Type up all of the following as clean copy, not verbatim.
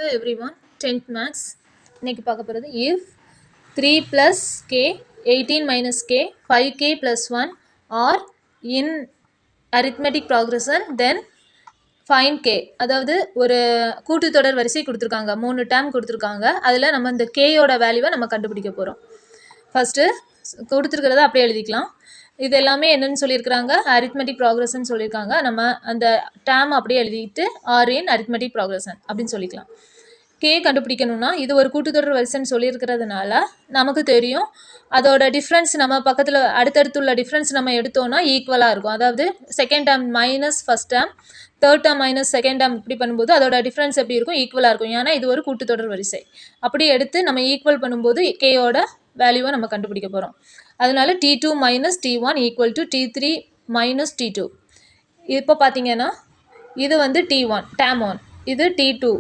Hello everyone, 10th max. இன்னைக்கு பார்க்க போகிறது if 3 plus k 18 minus k 5k plus 1 are in arithmetic progression then find k. அதாவது ஒரு கூட்டுத்தொடர் வரிசை கொடுத்துருக்காங்க, 3 டேர்ம் கொடுத்துருக்காங்க. அதில் நம்ம இந்த கேயோட வேல்யூவை நம்ம கண்டுபிடிக்க போகிறோம். ஃபஸ்ட்டு கொடுத்துருக்கிறத அப்படியே எழுதிக்கலாம். இது எல்லாமே என்னன்னு சொல்லியிருக்கிறாங்க, அரித்மெட்டிக் ப்ராக்ரஷன் சொல்லியிருக்காங்க. நம்ம அந்த டேம் அப்படியே எழுதிட்டு ஆர் இன் அரித்மெட்டிக் ப்ராக்ரஷன் அப்படின்னு சொல்லிக்கலாம். கே கண்டுபிடிக்கணும்னா இது ஒரு கூட்டுத்தொடர் வரிசைன்னு சொல்லியிருக்கிறதுனால நமக்கு தெரியும் அதோட டிஃப்ரென்ஸ் நம்ம பக்கத்தில் அடுத்தடுத்துள்ள டிஃப்ரென்ஸ் நம்ம எடுத்தோன்னா ஈக்குவலாக இருக்கும். அதாவது second term minus first term, third term minus second term இப்படி பண்ணும்போது அதோட டிஃப்ரென்ஸ் எப்படி இருக்கும், ஈக்குவலாக இருக்கும். ஏன்னா இது ஒரு கூட்டுத்தொடர் வரிசை. அப்படி எடுத்து நம்ம ஈக்குவல் பண்ணும்போது கேயோட வேல்யூவை நம்ம கண்டுபிடிக்க போகிறோம். அதனால T2 minus T1 equal to T3 minus T2. இப்போ பார்த்தீங்கன்னா இது வந்து T1 டேம் 1, இது T2,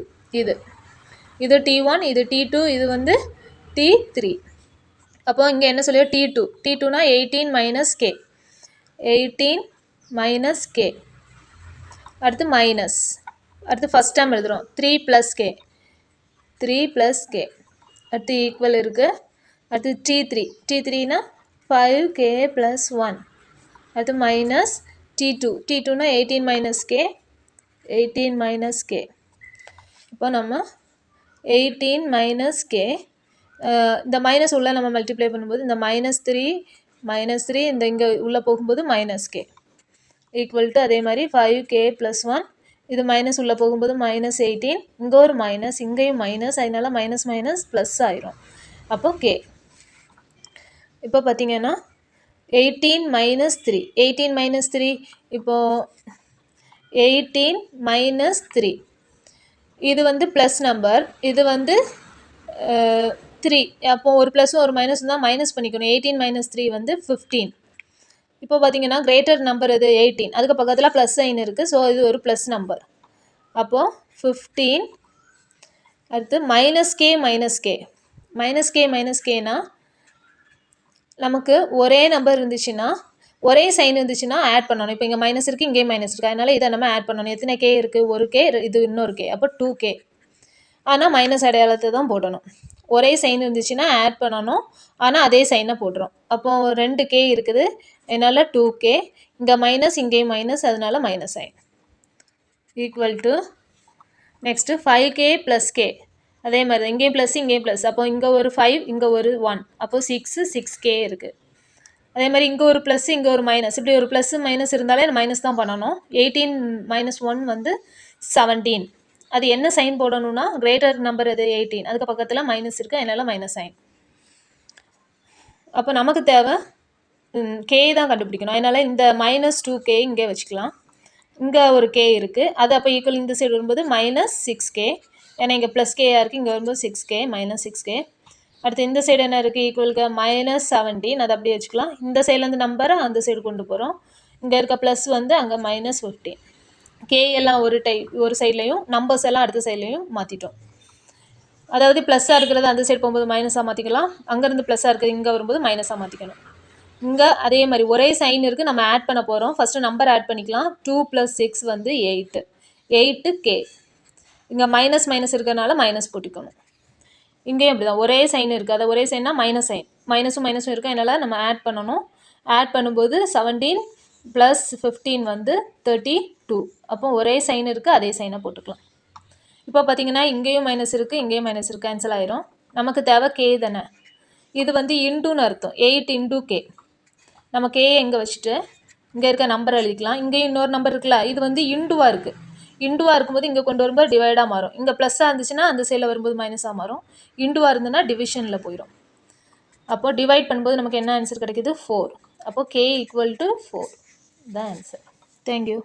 இது T1, இது T2, இது வந்து T3. அப்போ இங்கே என்ன சொல்லியோ T2னா 18 மைனஸ் கே, 18 மைனஸ் கே, அடுத்து மைனஸ், அடுத்து ஃபஸ்ட் டேர்ம் எழுதுகிறோம் 3 ப்ளஸ் கே, 3 ப்ளஸ் கே, அடுத்து ஈக்குவல் இருக்குது. அடுத்து T3னா 5k ப்ளஸ் 1, அடுத்து மைனஸ் T2னா 18 மைனஸ் கே, 18 மைனஸ் கே. இப்போ நம்ம 18 மைனஸ் கே, இந்த மைனஸ் உள்ள நம்ம மல்டிப்ளை பண்ணும்போது இந்த -3 இந்த இங்கே உள்ளே போகும்போது மைனஸ் கே ஈக்குவல் டு அதே மாதிரி 5k ப்ளஸ் 1, இது மைனஸ் உள்ளே போகும்போது -18, இங்கே ஒரு மைனஸ், இங்கேயும் மைனஸ், அதனால மைனஸ் மைனஸ் ப்ளஸ் ஆயிரும். அப்போ கே. இப்போ பார்த்தீங்கன்னா 18 மைனஸ் 3 இப்போது 18 மைனஸ் 3 இது வந்து ப்ளஸ் நம்பர், இது வந்து 3. அப்போது ஒரு ப்ளஸும் ஒரு மைனஸும் தான் மைனஸ் பண்ணிக்கணும். 18 மைனஸ் 3 வந்து 15. இப்போ பார்த்தீங்கன்னா கிரேட்டர் நம்பர் இது 18, அதுக்கு பக்கத்தில் ப்ளஸ் சைன் இருக்குது. ஸோ இது ஒரு ப்ளஸ் நம்பர். அப்போது 15, அடுத்து மைனஸ் கேனா நமக்கு ஒரே நம்பர் இருந்துச்சுன்னா, ஒரே சைன் இருந்துச்சுன்னா ஆட் பண்ணணும். இப்போ இங்கே மைனஸ் இருக்குது, இங்கே மைனஸ் இருக்குது, அதனால் இதை நம்ம ஆட் பண்ணணும். எத்தனை கே இருக்குது, ஒரு கே, இது இன்னொரு கே, அப்போ 2k. ஆனால் மைனஸ் அடையாளத்தை தான் போடணும். ஒரே சைன் இருந்துச்சுன்னா ஆட் பண்ணணும், ஆனால் அதே சைனை போடுறோம். அப்போது 2k இருக்குது, அதனால் 2k, இங்கே மைனஸ், இங்கேயும் மைனஸ், அதனால minus sign equal to next 5k plus K. அதே மாதிரி தான் இங்கேயும் ப்ளஸ், இங்கேயும் ப்ளஸ். அப்போ இங்கே ஒரு 5, இங்கே ஒரு 1, அப்போது 6k இருக்குது. அதே மாதிரி இங்கே ஒரு ப்ளஸ், இங்கே ஒரு மைனஸ், இப்படி ஒரு ப்ளஸ் மைனஸ் இருந்தாலே மைனஸ் தான் பண்ணணும். 18 மைனஸ் 1 வந்து 17. அது என்ன சைன் போடணும்னா கிரேட்டர் நம்பர் அது 18, அதுக்கு பக்கத்தில் மைனஸ் இருக்குது, அதனால மைனஸ் சைன். அப்போ நமக்கு தேவை கே தான் கண்டுபிடிக்கணும். அதனால் இந்த -2k இங்கே வச்சுக்கலாம். இங்கே ஒரு கே இருக்குது, அது அப்போ ஈக்குவல் இந்த சைடு வரும்போது -6k, ஏன்னா இங்கே ப்ளஸ் கேயாக இருக்குது, இங்கே வரும்போது 6k -6k. அடுத்து இந்த சைடு என்ன இருக்குது, ஈக்குவலுக்கு -17, அதை அப்படியே வச்சுக்கலாம். இந்த சைட்லேருந்து நம்பரை அந்த சைடு கொண்டு போகிறோம். இங்கே இருக்க ப்ளஸ் வந்து அங்கே -15. கே எல்லாம் ஒரு சைட்லையும், நம்பர்ஸ் எல்லாம் அடுத்த சைட்லையும் மாற்றிட்டோம். அதாவது ப்ளஸ்ஸாக இருக்கிறது அந்த சைடு போகும்போது மைனஸாக மாற்றிக்கலாம், அங்கேருந்து ப்ளஸ்ஸாக இருக்கிறது இங்கே வரும்போது மைனஸாக மாற்றிக்கணும். இங்கே அதே மாதிரி ஒரே சைன் இருக்குது, நம்ம ஆட் பண்ண போகிறோம். ஃபஸ்ட்டு நம்பர் ஆட் பண்ணிக்கலாம். 2 + 6 வந்து 8k. இங்கே மைனஸ் இருக்கிறதுனால மைனஸ் போட்டுக்கணும். இங்கேயும் அப்படி தான் ஒரே சைன் இருக்குது, அதை ஒரே சைன்னா மைனஸ் சைன், மைனஸும் இருக்குது, அதனால் நம்ம ஆட் பண்ணணும். ஆட் பண்ணும்போது 17 + 15 வந்து 32. அப்போ ஒரே சைன் இருக்குது, அதே சைனை போட்டுக்கலாம். இப்போ பார்த்தீங்கன்னா இங்கேயும் மைனஸ் இருக்குது, இங்கேயும் மைனஸ் இருக்குது, கேன்சல் ஆயிரும். நமக்கு தேவை கே தானே, இது வந்து இன்டூன்னு அர்த்தம். 8 × k. நம்ம கே எங்கே வச்சுட்டு இங்கே இருக்க நம்பர் எழுதிக்கலாம். இங்கேயும் இன்னொரு நம்பர் இருக்குல்ல, இது வந்து இன்டுவாக இருக்குது. இன்டுவாக இருக்கும்போது இங்கே கொண்டு வரும்போது டிவைடாக மாறும். இங்கே ப்ளஸ்ஸாக இருந்துச்சுன்னா அந்த சைடில் வரும்போது மைனஸாக மாறும். இன்டுவாக இருந்ததுன்னா டிவிஷனில் போயிடும். அப்போது டிவைட் பண்ணும்போது நமக்கு என்ன ஆன்சர் கிடைக்கிது, 4. அப்போது k = 4 தான் ஆன்சர். தேங்க்யூ.